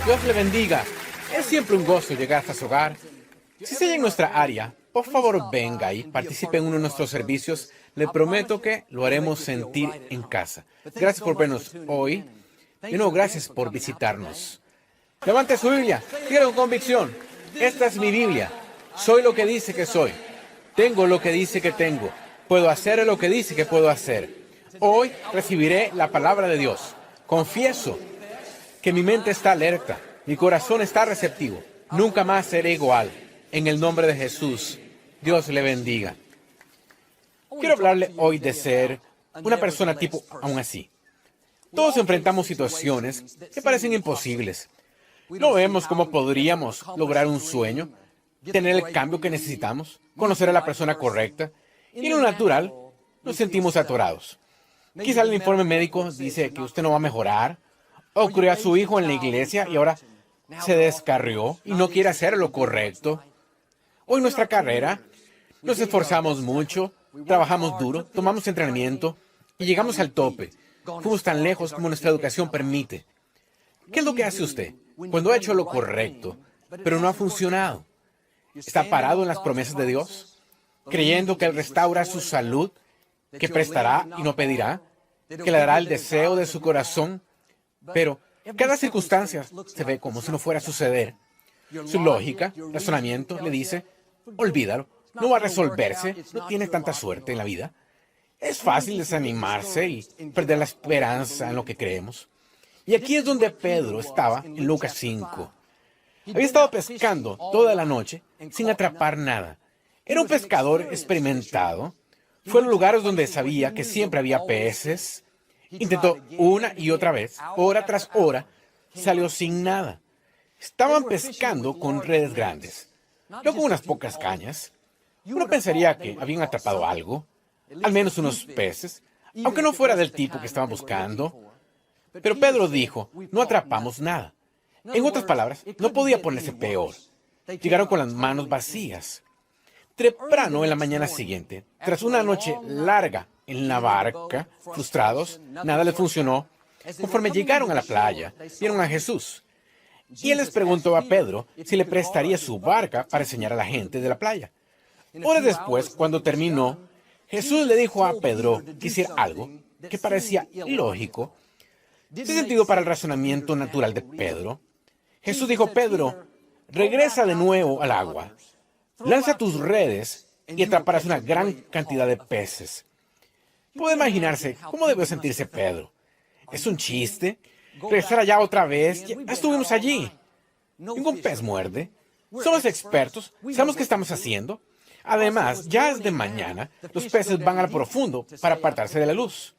Dios le bendiga. Es siempre un gozo llegar hasta su hogar. Si está en nuestra área, por favor venga y participe en uno de nuestros servicios. Le prometo que lo haremos sentir en casa. Gracias por vernos hoy. Y no, gracias por visitarnos. Levante su Biblia. Dígalo con convicción. Esta es mi Biblia. Soy lo que dice que soy. Tengo lo que dice que tengo. Puedo hacer lo que dice que puedo hacer. Hoy recibiré la palabra de Dios. Confieso que mi mente está alerta. Mi corazón está receptivo. Nunca más seré igual. En el nombre de Jesús, Dios le bendiga. Quiero hablarle hoy de ser una persona tipo aún así. Todos enfrentamos situaciones que parecen imposibles. No vemos cómo podríamos lograr un sueño, tener el cambio que necesitamos, conocer a la persona correcta. Y en lo natural, nos sentimos atorados. Quizá el informe médico dice que usted no va a mejorar, o crió a su hijo en la iglesia y ahora se descarrió y no quiere hacer lo correcto. O en nuestra carrera, nos esforzamos mucho, trabajamos duro, tomamos entrenamiento y llegamos al tope. Fuimos tan lejos como nuestra educación permite. ¿Qué es lo que hace usted cuando ha hecho lo correcto, pero no ha funcionado? ¿Está parado en las promesas de Dios, creyendo que Él restaura su salud, que prestará y no pedirá, que le dará el deseo de su corazón? Pero cada circunstancia se ve como si no fuera a suceder. Su lógica, razonamiento, le dice, olvídalo, no va a resolverse, no tiene tanta suerte en la vida. Es fácil desanimarse y perder la esperanza en lo que creemos. Y aquí es donde Pedro estaba en Lucas 5. Había estado pescando toda la noche sin atrapar nada. Era un pescador experimentado. Fue a los lugares donde sabía que siempre había peces. Intentó una y otra vez, hora tras hora, salió sin nada. Estaban pescando con redes grandes, no con unas pocas cañas. Uno pensaría que habían atrapado algo, al menos unos peces, aunque no fuera del tipo que estaban buscando. Pero Pedro dijo, no atrapamos nada. En otras palabras, no podía ponerse peor. Llegaron con las manos vacías. Temprano en la mañana siguiente, tras una noche larga en la barca, frustrados, nada les funcionó. Conforme llegaron a la playa, vieron a Jesús. Y él les preguntó a Pedro si le prestaría su barca para enseñar a la gente de la playa. Horas después, cuando terminó, Jesús le dijo a Pedro que hiciera algo que parecía ilógico, sin sentido para el razonamiento natural de Pedro. Jesús dijo, Pedro, regresa de nuevo al agua, lanza tus redes y atraparás una gran cantidad de peces. Puede imaginarse cómo debió sentirse Pedro. ¿Es un chiste? ¿Regresar allá otra vez? Ya estuvimos allí. Ningún pez muerde. Somos expertos. Sabemos qué estamos haciendo. Además, ya es de mañana. Los peces van al profundo para apartarse de la luz.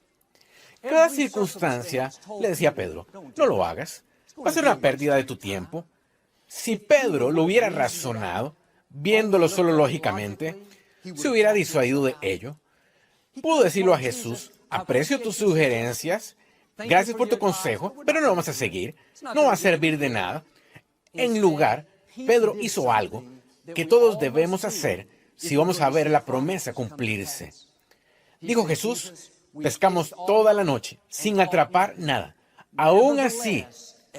Cada circunstancia, le decía a Pedro, no lo hagas. Va a ser una pérdida de tu tiempo. Si Pedro lo hubiera razonado, viéndolo solo lógicamente, se hubiera disuadido de ello. Pudo decirlo a Jesús, aprecio tus sugerencias, gracias por tu consejo, pero no vamos a seguir, no va a servir de nada. En lugar, Pedro hizo algo que todos debemos hacer si vamos a ver la promesa cumplirse. Dijo Jesús, pescamos toda la noche sin atrapar nada. Aún así,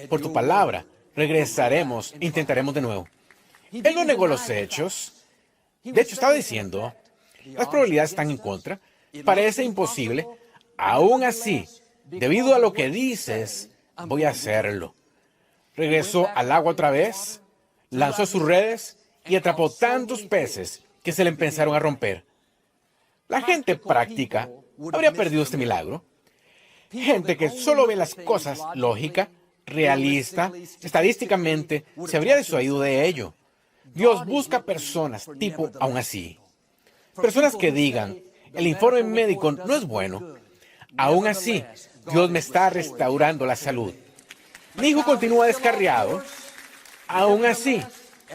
por tu palabra, regresaremos e intentaremos de nuevo. Él no negó los hechos. De hecho, estaba diciendo, las probabilidades están en contra. Parece imposible. Aún así, debido a lo que dices, voy a hacerlo. Regresó al agua otra vez, lanzó sus redes y atrapó tantos peces que se le empezaron a romper. La gente práctica habría perdido este milagro. Gente que solo ve las cosas lógica, realista, estadísticamente, se habría disuadido de ello. Dios busca personas tipo aún así. Personas que digan, el informe médico no es bueno. Aún así, Dios me está restaurando la salud. Mi hijo continúa descarriado. Aún así,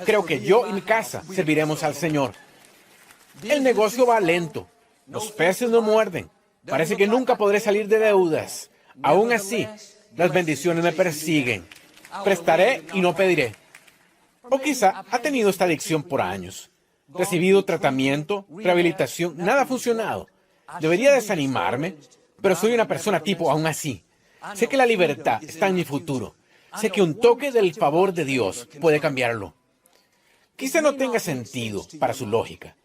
creo que yo y mi casa serviremos al Señor. El negocio va lento. Los peces no muerden. Parece que nunca podré salir de deudas. Aún así, las bendiciones me persiguen. Prestaré y no pediré. O quizá ha tenido esta adicción por años. Recibido tratamiento, rehabilitación, nada ha funcionado. Debería desanimarme, pero soy una persona tipo aún así. Sé que la libertad está en mi futuro. sé que un toque del favor de Dios puede cambiarlo. Quizá no tenga sentido para su lógica.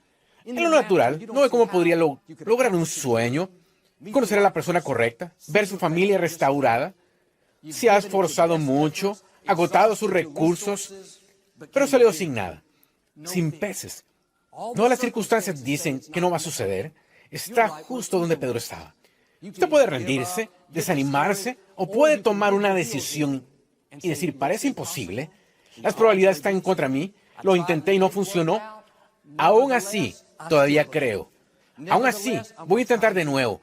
En lo natural, no ve cómo podría lograr un sueño, conocer a la persona correcta, ver su familia restaurada. Se ha esforzado mucho, agotado sus recursos, pero salió sin nada, sin peces. Todas las circunstancias dicen que no va a suceder. Está justo donde Pedro estaba. Usted puede rendirse, desanimarse, o puede tomar una decisión y decir, parece imposible, las probabilidades están en contra de mí, lo intenté y no funcionó. Aún así, todavía creo. Aún así, voy a intentar de nuevo.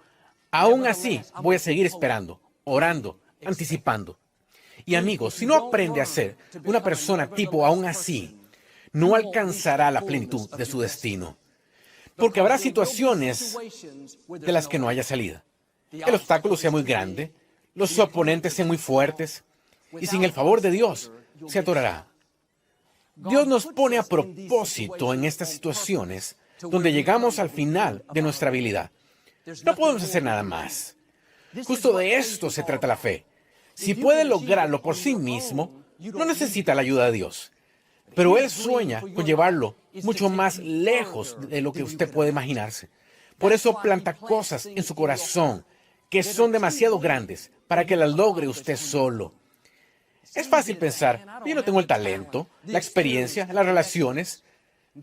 Aún así, voy a seguir esperando, orando, anticipando. Y amigos, si no aprende a ser una persona tipo aún así, no alcanzará la plenitud de su destino. Porque habrá situaciones de las que no haya salida. El obstáculo sea muy grande, los oponentes sean muy fuertes, y sin el favor de Dios, se atorará. Dios nos pone a propósito en estas situaciones donde llegamos al final de nuestra habilidad. No podemos hacer nada más. Justo de esto se trata la fe. Si puede lograrlo por sí mismo, no necesita la ayuda de Dios. Pero Él sueña con llevarlo mucho más lejos de lo que usted puede imaginarse. Por eso planta cosas en su corazón que son demasiado grandes para que las logre usted solo. Es fácil pensar, yo no tengo el talento, la experiencia, las relaciones.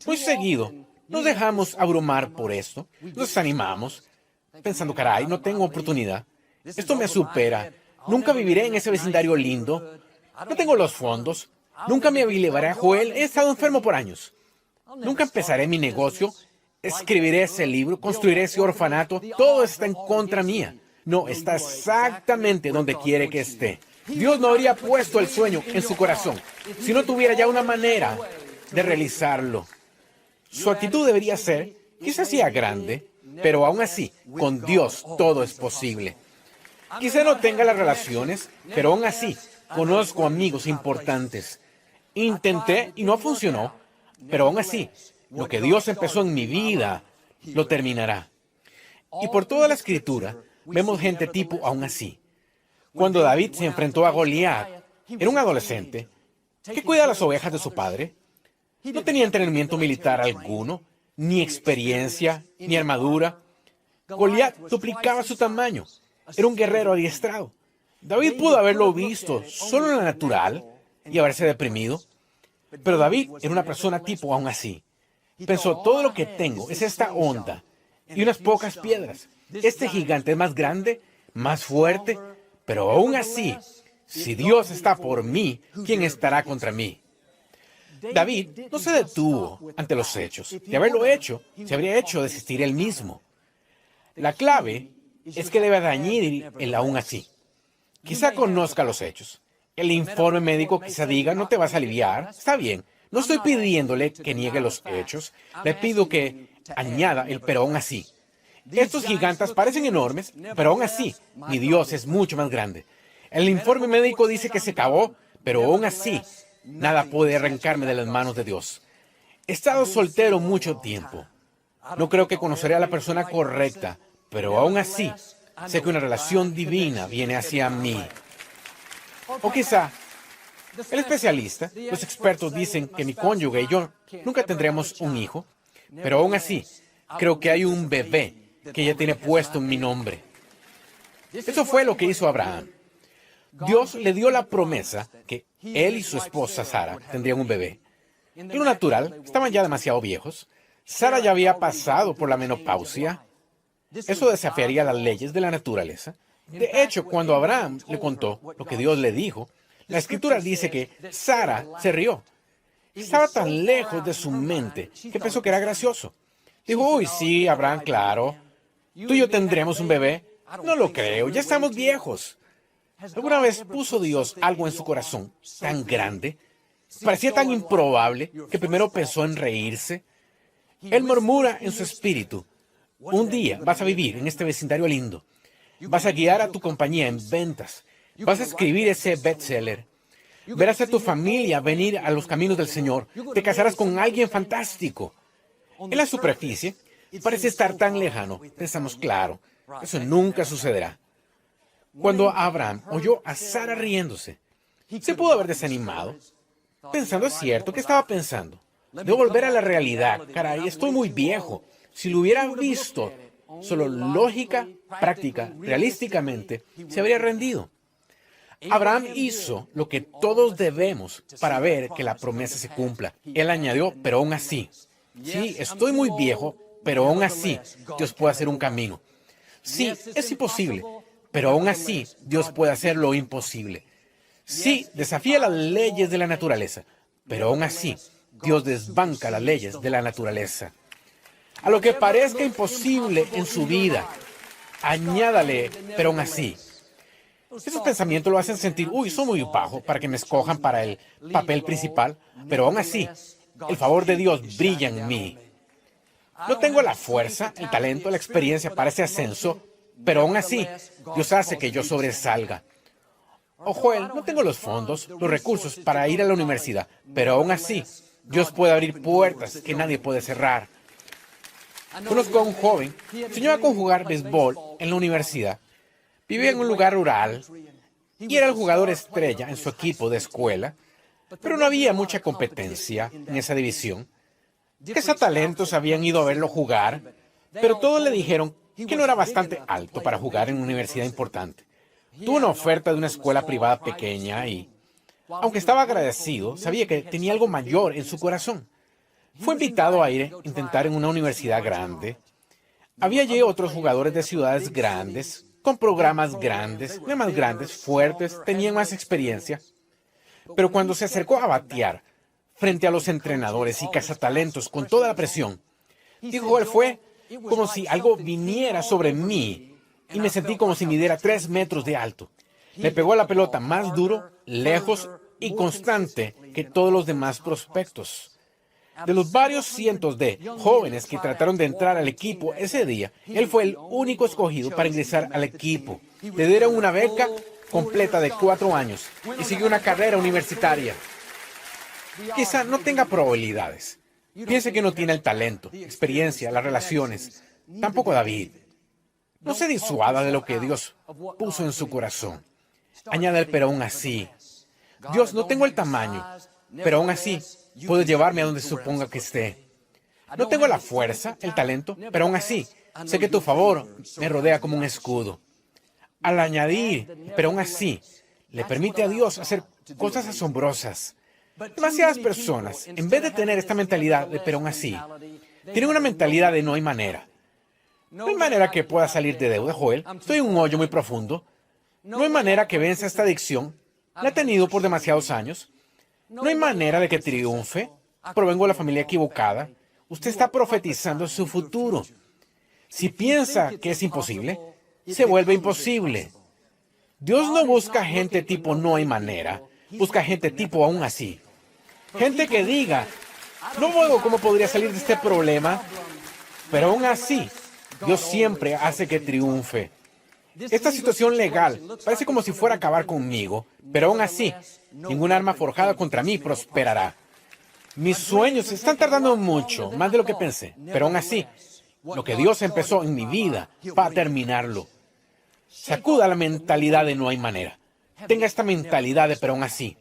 Muy seguido nos dejamos abrumar por esto, nos desanimamos, pensando, caray, no tengo oportunidad, esto me supera, nunca viviré en ese vecindario lindo, no tengo los fondos, nunca me llevaré a Joel, he estado enfermo por años, nunca empezaré mi negocio, escribiré ese libro, construiré ese orfanato, todo está en contra mía. No, está exactamente donde quiere que esté. Dios no habría puesto el sueño en su corazón si no tuviera ya una manera de realizarlo. Su actitud debería ser, quizás sea grande, pero aún así, con Dios todo es posible. Quizá no tenga las relaciones, pero aún así, conozco amigos importantes. Intenté y no funcionó, pero aún así, lo que Dios empezó en mi vida, lo terminará. Y por toda la Escritura, vemos gente tipo aún así. Cuando David se enfrentó a Goliat, era un adolescente que cuida las ovejas de su padre. No tenía entrenamiento militar alguno, ni experiencia, ni armadura. Goliat duplicaba su tamaño. Era un guerrero adiestrado. David pudo haberlo visto solo en la natural y haberse deprimido. Pero David era una persona tipo aún así. Pensó, todo lo que tengo es esta onda y unas pocas piedras. Este gigante es más grande, más fuerte, pero aún así, si Dios está por mí, ¿quién estará contra mí? David no se detuvo ante los hechos. De haberlo hecho, se habría hecho desistir él mismo. La clave es que debe añadir el aún así. Quizá conozca los hechos. El informe médico quizá diga, no te vas a aliviar. Está bien. No estoy pidiéndole que niegue los hechos. Le pido que añada el pero aún así. Estos gigantes parecen enormes, pero aún así, mi Dios es mucho más grande. El informe médico dice que se acabó, pero aún así, nada puede arrancarme de las manos de Dios. He estado soltero mucho tiempo. No creo que conoceré a la persona correcta, pero aún así, sé que una relación divina viene hacia mí. O quizá, el especialista, los expertos dicen que mi cónyuge y yo nunca tendremos un hijo, pero aún así, creo que hay un bebé que ya tiene puesto en mi nombre. Eso fue lo que hizo Abraham. Dios le dio la promesa que él y su esposa Sara tendrían un bebé. En lo natural, estaban ya demasiado viejos. Sara ya había pasado por la menopausia. Eso desafiaría las leyes de la naturaleza. De hecho, cuando Abraham le contó lo que Dios le dijo, la Escritura dice que Sara se rió. Estaba tan lejos de su mente que pensó que era gracioso. Dijo, uy, sí, Abraham, claro. ¿Tú y yo tendremos un bebé? No lo creo, ya estamos viejos. ¿Alguna vez puso Dios algo en su corazón tan grande? Parecía tan improbable que primero pensó en reírse. Él murmura en su espíritu, un día vas a vivir en este vecindario lindo. Vas a guiar a tu compañía en ventas. Vas a escribir ese bestseller. Verás a tu familia venir a los caminos del Señor. Te casarás con alguien fantástico. En la superficie, parece estar tan lejano. Pensamos, claro, eso nunca sucederá. Cuando Abraham oyó a Sara riéndose, Se pudo haber desanimado, pensando, es cierto, ¿qué estaba pensando? Debo volver a la realidad. Caray, estoy muy viejo. Si lo hubiera visto, solo lógica, práctica, realísticamente, se habría rendido. Abraham hizo lo que todos debemos para ver que la promesa se cumpla. Él añadió, pero aún así. Sí, estoy muy viejo, pero aún así Dios puede hacer un camino. Sí, es imposible, pero aún así Dios puede hacer lo imposible. Sí, desafía las leyes de la naturaleza, pero aún así Dios desbanca las leyes de la naturaleza. A lo que parezca imposible en su vida, añádale, pero aún así. Esos pensamientos lo hacen sentir, uy, soy muy bajo para que me escojan para el papel principal, pero aún así, el favor de Dios brilla en mí. No tengo la fuerza, el talento, la experiencia para ese ascenso, pero aún así, Dios hace que yo sobresalga. O Joel, no tengo los fondos, los recursos para ir a la universidad, pero aún así, Dios puede abrir puertas que nadie puede cerrar. Conozco a un joven, soñaba con jugar béisbol en la universidad. Vivía en un lugar rural y era el jugador estrella en su equipo de escuela, pero no había mucha competencia en esa división. Cazatalentos habían ido a verlo jugar, pero todos le dijeron que no era bastante alto para jugar en una universidad importante. Tuvo una oferta de una escuela privada pequeña y, aunque estaba agradecido, sabía que tenía algo mayor en su corazón. Fue invitado a intentar en una universidad grande. Había allí otros jugadores de ciudades grandes, con programas grandes, no más grandes, fuertes, tenían más experiencia. Pero cuando se acercó a batear frente a los entrenadores y cazatalentos con toda la presión, dijo él, fue como si algo viniera sobre mí y me sentí como si midiera 3 metros de alto. Le pegó a la pelota más duro, lejos y constante que todos los demás prospectos. De los varios cientos de jóvenes que trataron de entrar al equipo ese día, él fue el único escogido para ingresar al equipo. Le dieron una beca completa de 4 años y siguió una carrera universitaria. Quizá no tenga probabilidades. Piense que no tiene el talento, experiencia, las relaciones. Tampoco David. No se disuada de lo que Dios puso en su corazón. Añade, pero aún así. Dios, no tengo el tamaño, pero aún así puedo llevarme a donde suponga que esté. No tengo la fuerza, el talento, pero aún así sé que tu favor me rodea como un escudo. Al añadir, pero aún así, le permite a Dios hacer cosas asombrosas. Demasiadas personas, en vez de tener esta mentalidad de pero aún así, tienen una mentalidad de no hay manera. No hay manera que pueda salir de deuda, Joel. Estoy en un hoyo muy profundo. No hay manera que venza esta adicción. La he tenido por demasiados años. No hay manera de que triunfe. Provengo de la familia equivocada. Usted está profetizando su futuro. Si piensa que es imposible, se vuelve imposible. Dios no busca gente tipo no hay manera. Busca gente tipo aún así. Gente que diga, no veo cómo podría salir de este problema, pero aún así, Dios siempre hace que triunfe. Esta situación legal parece como si fuera a acabar conmigo, pero aún así, ningún arma forjada contra mí prosperará. Mis sueños están tardando mucho, más de lo que pensé, pero aún así, lo que Dios empezó en mi vida va a terminarlo. Sacuda la mentalidad de no hay manera. Tenga esta mentalidad de pero aún así.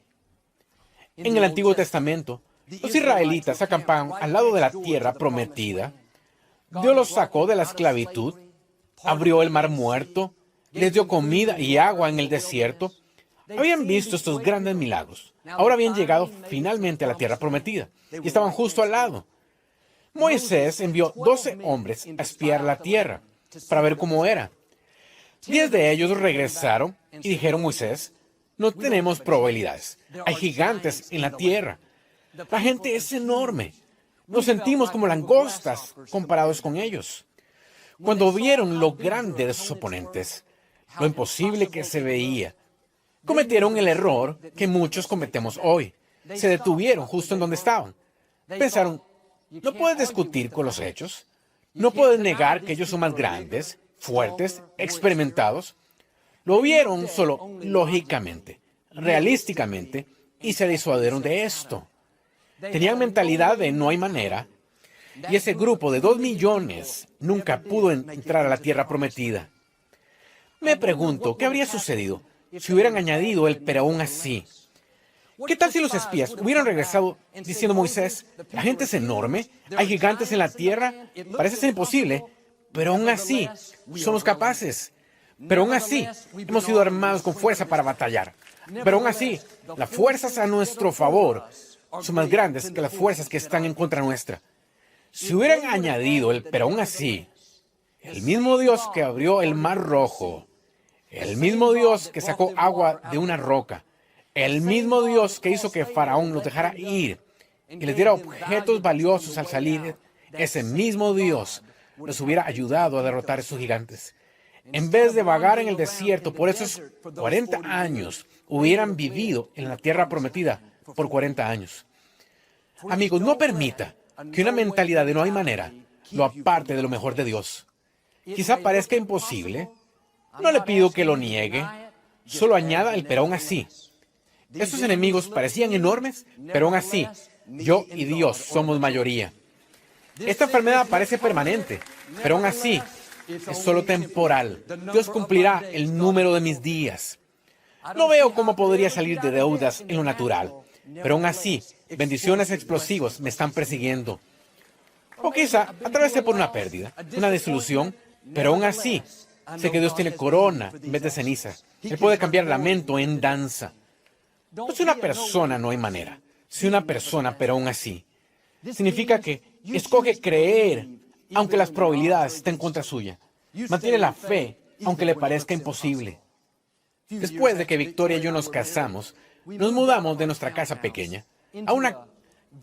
En el Antiguo Testamento, los israelitas acampaban al lado de la tierra prometida. Dios los sacó de la esclavitud, abrió el mar muerto, les dio comida y agua en el desierto. Habían visto estos grandes milagros. Ahora habían llegado finalmente a la tierra prometida y estaban justo al lado. Moisés envió 12 hombres a espiar la tierra para ver cómo era. 10 de ellos regresaron y dijeron, Moisés, no tenemos probabilidades. Hay gigantes en la tierra. La gente es enorme. Nos sentimos como langostas comparados con ellos. Cuando vieron lo grande de sus oponentes, lo imposible que se veía, cometieron el error que muchos cometemos hoy. Se detuvieron justo en donde estaban. Pensaron, no puedes discutir con los hechos. No puedes negar que ellos son más grandes, fuertes, experimentados. Lo vieron solo lógicamente, realísticamente, y se disuadieron de esto. Tenían mentalidad de no hay manera, y ese grupo de 2 millones nunca pudo entrar a la tierra prometida. Me pregunto, ¿qué habría sucedido si hubieran añadido el pero aún así? ¿Qué tal si los espías hubieran regresado diciendo Moisés, la gente es enorme, hay gigantes en la tierra, parece ser imposible, pero aún así somos capaces. Pero aún así hemos sido armados con fuerza para batallar. Pero aún así, las fuerzas a nuestro favor son más grandes que las fuerzas que están en contra nuestra. Si hubieran añadido el pero aún así, el mismo Dios que abrió el mar rojo, el mismo Dios que sacó agua de una roca, el mismo Dios que hizo que Faraón los dejara ir y les diera objetos valiosos al salir, ese mismo Dios nos hubiera ayudado a derrotar a esos gigantes. En vez de vagar en el desierto por esos 40 años, hubieran vivido en la tierra prometida por 40 años. Amigos, no permita que una mentalidad de no hay manera lo aparte de lo mejor de Dios. Quizá parezca imposible. No le pido que lo niegue. Solo añada el pero aún así. Estos enemigos parecían enormes, pero aún así, yo y Dios somos mayoría. Esta enfermedad parece permanente, pero aún así, es solo temporal. Dios cumplirá el número de mis días. No veo cómo podría salir de deudas en lo natural, pero aún así, bendiciones explosivas me están persiguiendo. O quizá atravesé por una pérdida, una desilusión, pero aún así, sé que Dios tiene corona en vez de ceniza. Él puede cambiar lamento en danza. No soy una persona, no hay manera. Soy una persona, pero aún así. Significa que escoge creer, aunque las probabilidades estén en contra suya. Mantiene la fe, aunque le parezca imposible. Después de que Victoria y yo nos casamos, nos mudamos de nuestra casa pequeña a una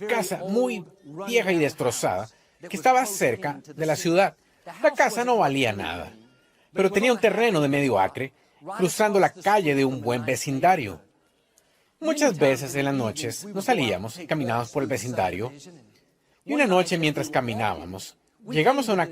casa muy vieja y destrozada que estaba cerca de la ciudad. La casa no valía nada, pero tenía un terreno de medio acre, cruzando la calle de un buen vecindario. Muchas veces en las noches nos salíamos y caminábamos por el vecindario. Y una noche mientras caminábamos, llegamos a una...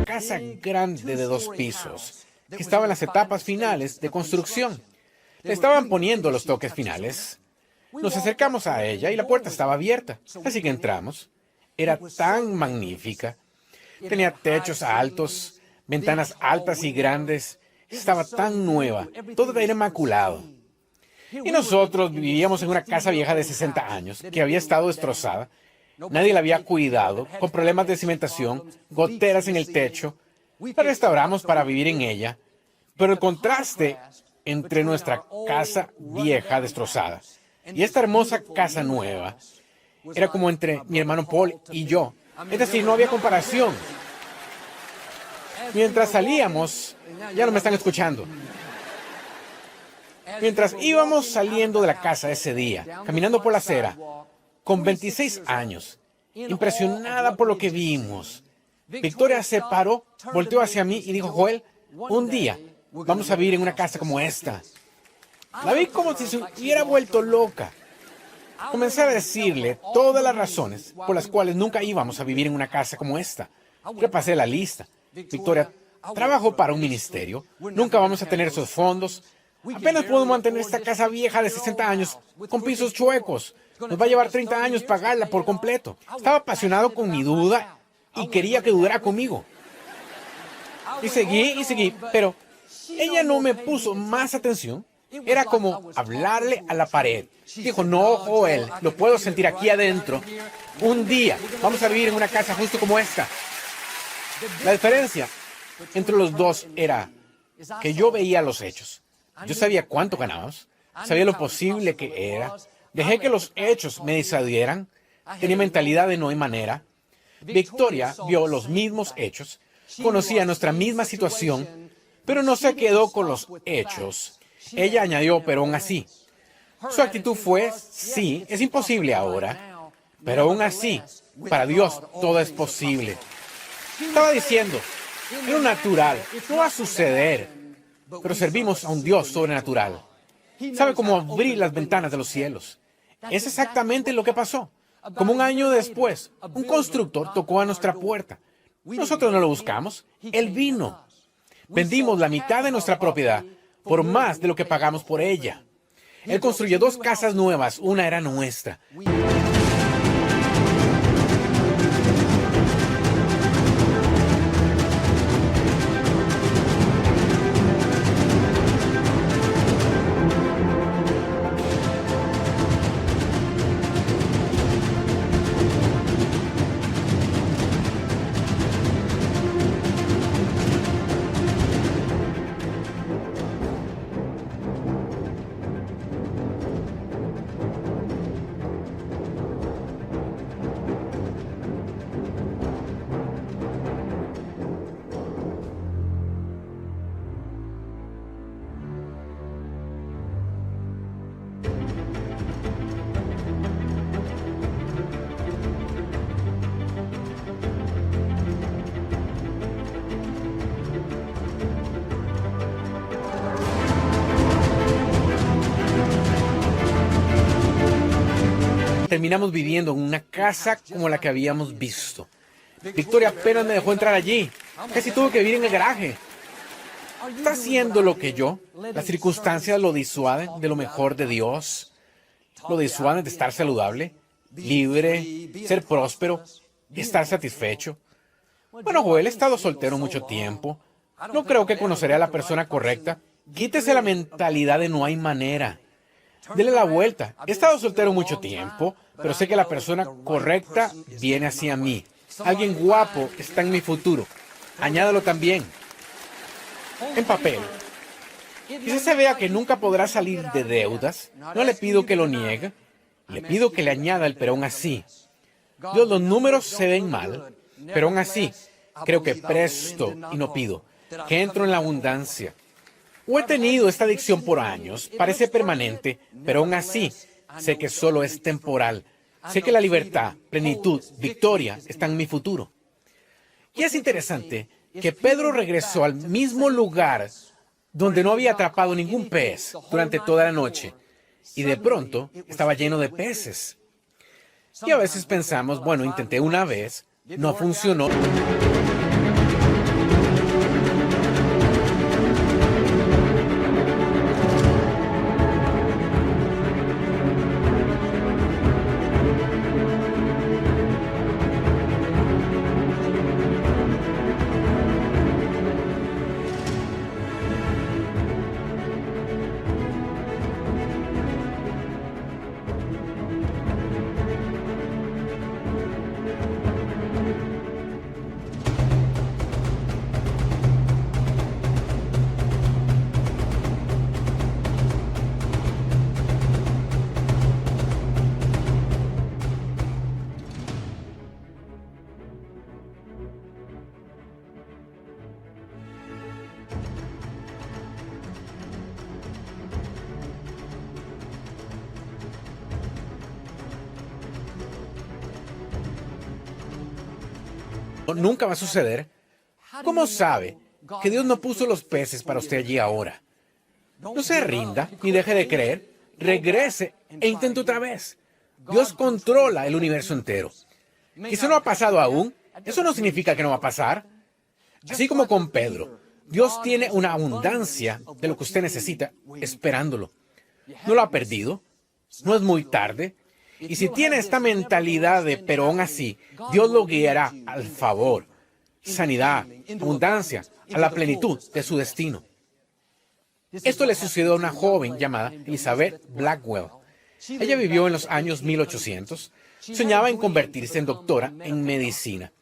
casa grande de 2 pisos, que estaba en las etapas finales de construcción. Le estaban poniendo los toques finales. Nos acercamos a ella y la puerta estaba abierta, así que entramos. Era tan magnífica. Tenía techos altos, ventanas altas y grandes. Estaba tan nueva, todo era inmaculado. Y nosotros vivíamos en una casa vieja de 60 años, que había estado destrozada. Nadie la había cuidado, con problemas de cimentación, goteras en el techo. La restauramos para vivir en ella, pero el contraste entre nuestra casa vieja destrozada y esta hermosa casa nueva era como entre mi hermano Paul y yo. Es decir, no había comparación. Mientras salíamos, ya no me están escuchando. Mientras íbamos saliendo de la casa ese día, caminando por la acera, con 26 años, impresionada por lo que vimos, Victoria se paró, volteó hacia mí y dijo, Joel, un día vamos a vivir en una casa como esta. La vi como si se hubiera vuelto loca. Comencé a decirle todas las razones por las cuales nunca íbamos a vivir en una casa como esta. Repasé la lista. Victoria, trabajo para un ministerio, nunca vamos a tener esos fondos. Apenas podemos mantener esta casa vieja de 60 años con pisos chuecos. Nos va a llevar 30 años pagarla por completo. Estaba apasionado con mi duda y quería que dudara conmigo. Y seguí, pero ella no me puso más atención. Era como hablarle a la pared. Dijo, no, Joel, lo puedo sentir aquí adentro. Un día vamos a vivir en una casa justo como esta. La diferencia entre los dos era que yo veía los hechos. Yo sabía cuánto ganábamos, sabía lo posible que era, Dejé que los hechos me disuadieran. Tenía mentalidad de no hay manera. Victoria vio los mismos hechos, conocía nuestra misma situación, pero no se quedó con los hechos. Ella añadió, pero aún así. Su actitud fue, sí, es imposible ahora, pero aún así, para Dios todo es posible. Estaba diciendo, en lo natural, no va a suceder, pero servimos a un Dios sobrenatural. Sabe cómo abrir las ventanas de los cielos. Es exactamente lo que pasó. Como un año después, un constructor tocó a nuestra puerta. Nosotros no lo buscamos, él vino. Vendimos la mitad de nuestra propiedad por más de lo que pagamos por ella. Él construyó 2 casas nuevas, una era nuestra. Terminamos viviendo en una casa como la que habíamos visto. Victoria apenas me dejó entrar allí. Casi tuve que vivir en el garaje. ¿Está haciendo lo que yo? Las circunstancias lo disuaden de lo mejor de Dios. Lo disuaden de estar saludable, libre, ser próspero y estar satisfecho. Bueno, Joel, he estado soltero mucho tiempo. No creo que conoceré a la persona correcta. Quítese la mentalidad de no hay manera. Dele la vuelta. He estado soltero mucho tiempo, pero sé que la persona correcta viene hacia mí. Alguien guapo está en mi futuro. Añádalo también. En papel. Quizás se vea que nunca podrá salir de deudas. No le pido que lo niegue. Le pido que le añada el pero aún así. Dios, los números se ven mal, pero aún así creo que presto y no pido. Que entro en la abundancia. O he tenido esta adicción por años, parece permanente, pero aún así sé que solo es temporal. Sé que la libertad, plenitud, victoria están en mi futuro. Y es interesante que Pedro regresó al mismo lugar donde no había atrapado ningún pez durante toda la noche, y de pronto estaba lleno de peces. Y a veces pensamos, bueno, intenté una vez, no funcionó. Nunca va a suceder. ¿Cómo sabe que Dios no puso los peces para usted allí ahora? No se rinda ni deje de creer. Regrese e intente otra vez. Dios controla el universo entero. Quizá no ha pasado aún. Eso no significa que no va a pasar. Así como con Pedro, Dios tiene una abundancia de lo que usted necesita esperándolo. No lo ha perdido. No es muy tarde. Y si tiene esta mentalidad de pero aún así, Dios lo guiará al favor, sanidad, abundancia, a la plenitud de su destino. Esto le sucedió a una joven llamada Elizabeth Blackwell. Ella vivió en los años 1800. Soñaba en convertirse en doctora en medicina.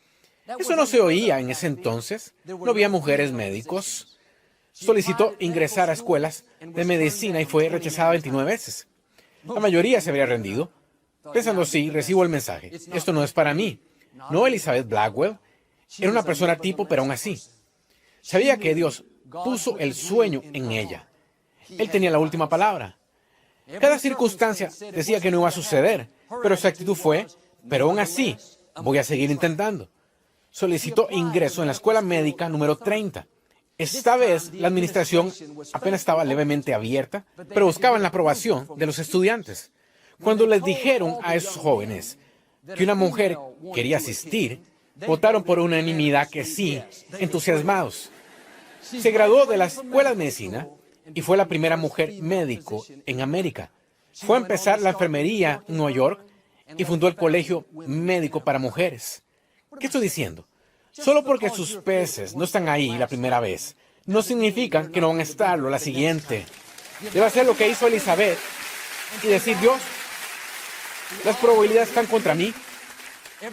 Eso no se oía en ese entonces. No había mujeres médicos. Solicitó ingresar a escuelas de medicina y fue rechazada 29 veces. La mayoría se habría rendido, pensando, sí, recibo el mensaje. Esto no es para mí. No, Elizabeth Blackwell era una persona tipo, pero aún así. Sabía que Dios puso el sueño en ella. Él tenía la última palabra. Cada circunstancia decía que no iba a suceder, pero su actitud fue, pero aún así, voy a seguir intentando. Solicitó ingreso en la escuela médica número 30. Esta vez, la administración apenas estaba levemente abierta, pero buscaban la aprobación de los estudiantes. Cuando les dijeron a esos jóvenes que una mujer quería asistir, votaron por unanimidad que sí, entusiasmados. Se graduó de la escuela de medicina y fue la primera mujer médico en América. Fue a empezar la enfermería en Nueva York y fundó el Colegio Médico para Mujeres. ¿Qué estoy diciendo? Solo porque sus peces no están ahí la primera vez, no significa que no van a estarlo la siguiente. Debe hacer lo que hizo Elizabeth y decir, Dios, las probabilidades están contra mí.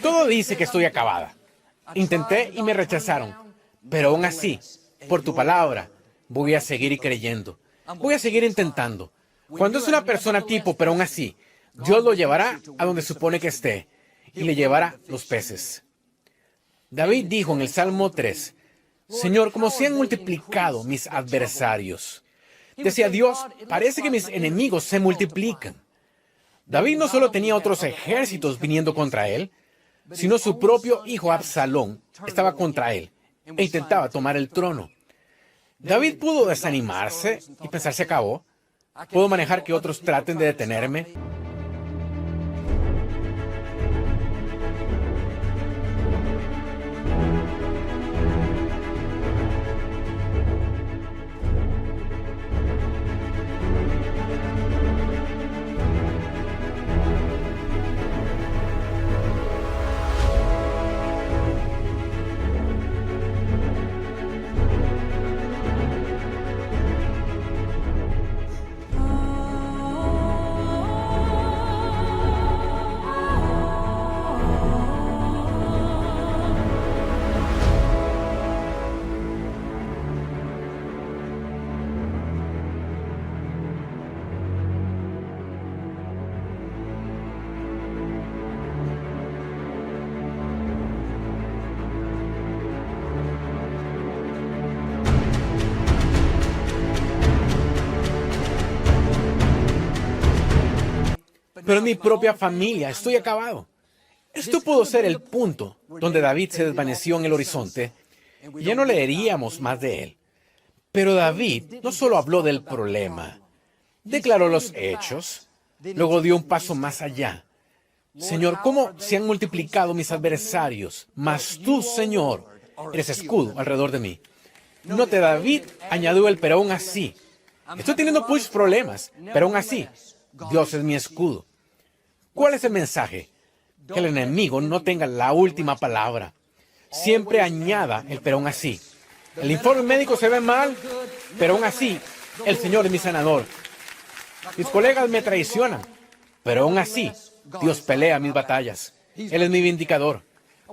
Todo dice que estoy acabada. Intenté y me rechazaron, pero aún así, por tu palabra, voy a seguir creyendo. Voy a seguir intentando. Cuando es una persona tipo, pero aún así, Dios lo llevará a donde supone que esté y le llevará los peces. David dijo en el Salmo 3, Señor, como se han multiplicado mis adversarios. Decía Dios, parece que mis enemigos se multiplican. David no solo tenía otros ejércitos viniendo contra él, sino su propio hijo Absalón estaba contra él e intentaba tomar el trono. David pudo desanimarse y pensar, se acabó. ¿Puedo manejar que otros traten de detenerme? Pero en mi propia familia estoy acabado. Esto pudo ser el punto donde David se desvaneció en el horizonte y ya no leeríamos más de él. Pero David no solo habló del problema, declaró los hechos, luego dio un paso más allá. Señor, ¿cómo se han multiplicado mis adversarios? Mas tú, Señor, eres escudo alrededor de mí. Note, David añadió el pero aún así. Estoy teniendo muchos problemas, pero aún así, Dios es mi escudo. ¿Cuál es el mensaje? Que el enemigo no tenga la última palabra. Siempre añada el pero aún así. El informe médico se ve mal, pero aún así, el Señor es mi sanador. Mis colegas me traicionan, pero aún así, Dios pelea mis batallas. Él es mi vindicador.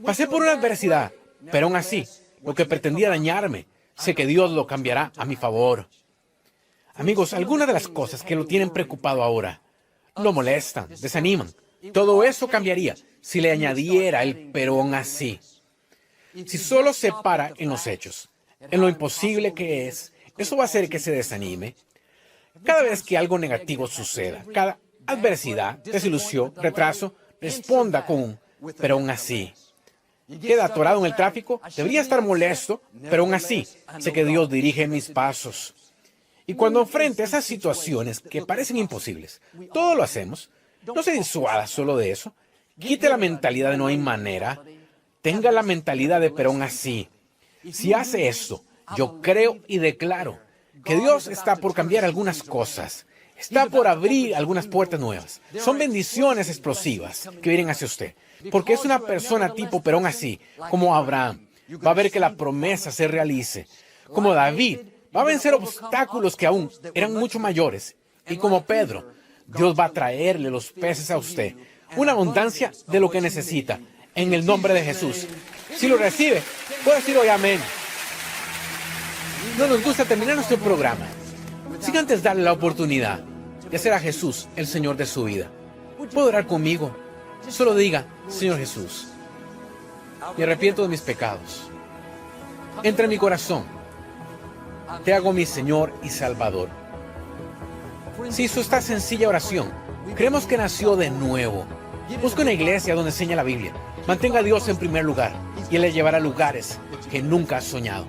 Pasé por una adversidad, pero aún así, lo que pretendía dañarme, sé que Dios lo cambiará a mi favor. Amigos, algunas de las cosas que lo tienen preocupado ahora, lo molestan, desaniman. Todo eso cambiaría si le añadiera el pero aún así. Si solo se para en los hechos, en lo imposible que es, eso va a hacer que se desanime. Cada vez que algo negativo suceda, cada adversidad, desilusión, retraso, responda con un pero aún así. Queda atorado en el tráfico, debería estar molesto, pero aún así, sé que Dios dirige mis pasos. Y cuando enfrente esas situaciones que parecen imposibles, todo lo hacemos, no se disuada solo de eso. Quite la mentalidad de no hay manera. Tenga la mentalidad de pero aún así. Si hace esto, yo creo y declaro que Dios está por cambiar algunas cosas. Está por abrir algunas puertas nuevas. Son bendiciones explosivas que vienen hacia usted. Porque es una persona tipo pero aún así, como Abraham. Va a ver que la promesa se realice. Como David, va a vencer obstáculos que aún eran mucho mayores. Y como Pedro, Dios va a traerle los peces a usted. Una abundancia de lo que necesita. En el nombre de Jesús. Si lo recibe, puede decir hoy amén. No nos gusta terminar nuestro programa sin antes darle la oportunidad y hacer a Jesús el Señor de su vida. ¿Puede orar conmigo? Solo diga: Señor Jesús, me arrepiento de mis pecados. Entra en mi corazón. Te hago mi Señor y Salvador. Si hizo esta sencilla oración, creemos que nació de nuevo. Busque una iglesia donde enseña la Biblia. Mantenga a Dios en primer lugar y Él le llevará a lugares que nunca has soñado.